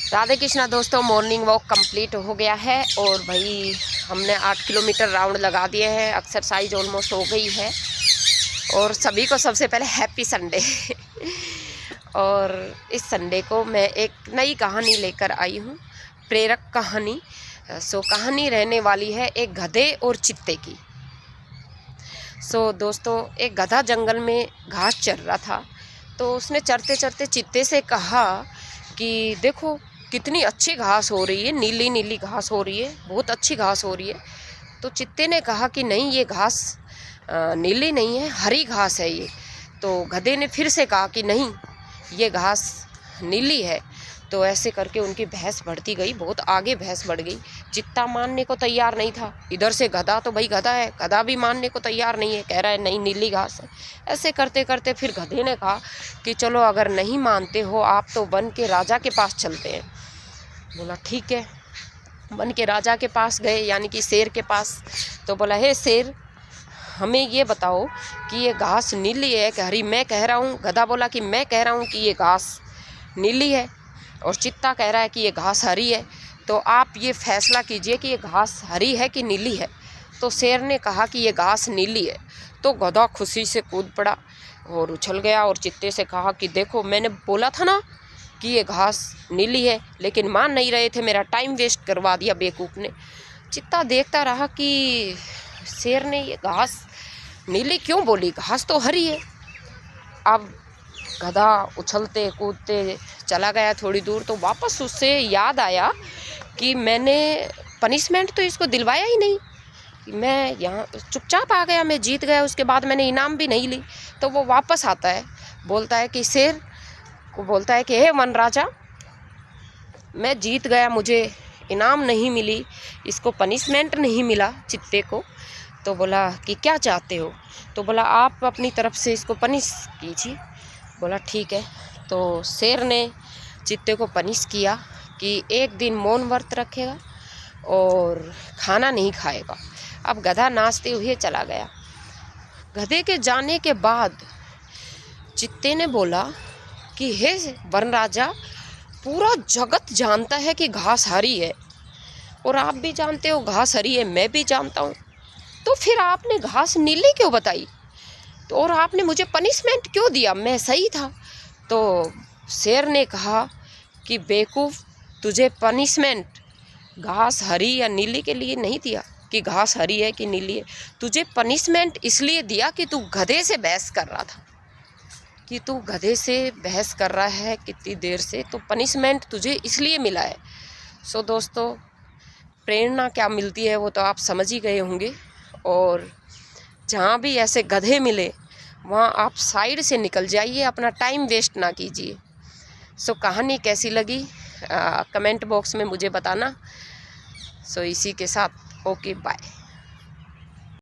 राधे कृष्णा दोस्तों, morning walk complete हो गया है और भाई हमने 8 किलोमीटर राउंड लगा दिए हैं। एक्सरसाइज ऑलमोस्ट हो गई है और सभी को सबसे पहले हैप्पी संडे। और इस संडे को मैं एक नई कहानी लेकर आई हूँ, प्रेरक कहानी। कहानी रहने वाली है एक गधे और चित्ते की। दोस्तों, एक गधा जंगल में घास चर रहा था। तो उसने चरते चरते चित्ते से कहा कि देखो कितनी अच्छी घास हो रही है, नीली नीली घास हो रही है, बहुत अच्छी घास हो रही है। तो चित्ते ने कहा कि नहीं, ये घास नीली नहीं है, हरी घास है ये। तो गधे ने फिर से कहा कि नहीं, ये घास नीली है। तो ऐसे करके उनकी बहस बढ़ती गई, बहुत आगे बहस बढ़ गई। चित्ता मानने को तैयार नहीं था। इधर से गधा, तो भाई गधा है, गधा भी मानने को तैयार नहीं है, कह रहा है नहीं, नीली घास है। ऐसे करते करते फिर गधे ने कहा कि चलो अगर नहीं मानते हो आप तो वन के राजा के पास चलते हैं। बोला ठीक है। वन के राजा के पास गए, यानी कि शेर के पास। तो बोला, हे शेर, हमें ये बताओ कि ये घास नीली है कि हरी। मैं कह रहा हूँ, गधा बोला कि मैं कह रहा हूँ कि ये घास नीली है और चित्ता कह रहा है कि ये घास हरी है। तो आप ये फैसला कीजिए कि ये घास हरी है कि नीली है। तो शेर ने कहा कि ये घास नीली है। तो गधा खुशी से कूद पड़ा और उछल गया और चित्ते से कहा कि देखो, मैंने बोला था ना कि ये घास नीली है, लेकिन मान नहीं रहे थे, मेरा टाइम वेस्ट करवा दिया बेवकूफ़ ने। चित्ता देखता रहा कि शेर ने ये घास नीली क्यों बोली, घास तो हरी है। अब गधा उछलते कूदते चला गया थोड़ी दूर। तो वापस उससे याद आया कि मैंने पनिशमेंट तो इसको दिलवाया ही नहीं, मैं यहाँ चुपचाप आ गया, मैं जीत गया, उसके बाद मैंने इनाम भी नहीं ली। तो वो वापस आता है, बोलता है कि शेर को बोलता है कि हे वन राजा, मैं जीत गया, मुझे इनाम नहीं मिली, इसको पनिशमेंट नहीं मिला चित्ते को। तो बोला कि क्या चाहते हो? तो बोला आप अपनी तरफ से इसको पनिश कीजिए। बोला ठीक है। तो शेर ने चित्ते को पनिश किया कि एक दिन मौन व्रत रखेगा और खाना नहीं खाएगा। अब गधा नाचते हुए चला गया। गधे के जाने के बाद चित्ते ने बोला कि हे वन राजा, पूरा जगत जानता है कि घास हरी है और आप भी जानते हो घास हरी है, मैं भी जानता हूँ। तो फिर आपने घास नीली क्यों बताई? तो और आपने मुझे पनिशमेंट क्यों दिया? मैं सही था। तो शेर ने कहा कि बेवकूफ़, तुझे पनिशमेंट घास हरी या नीली के लिए नहीं दिया कि घास हरी है कि नीली है। तुझे पनिशमेंट इसलिए दिया कि तू गधे से बहस कर रहा था, कि तू गधे से बहस कर रहा है कितनी देर से, तो पनिशमेंट तुझे इसलिए मिला है। दोस्तों, प्रेरणा क्या मिलती है वो तो आप समझ ही गए होंगे। और जहाँ भी ऐसे गधे मिले वहाँ आप साइड से निकल जाइए, अपना टाइम वेस्ट ना कीजिए। कहानी कैसी लगी कमेंट बॉक्स में मुझे बताना। इसी के साथ ओके बाय।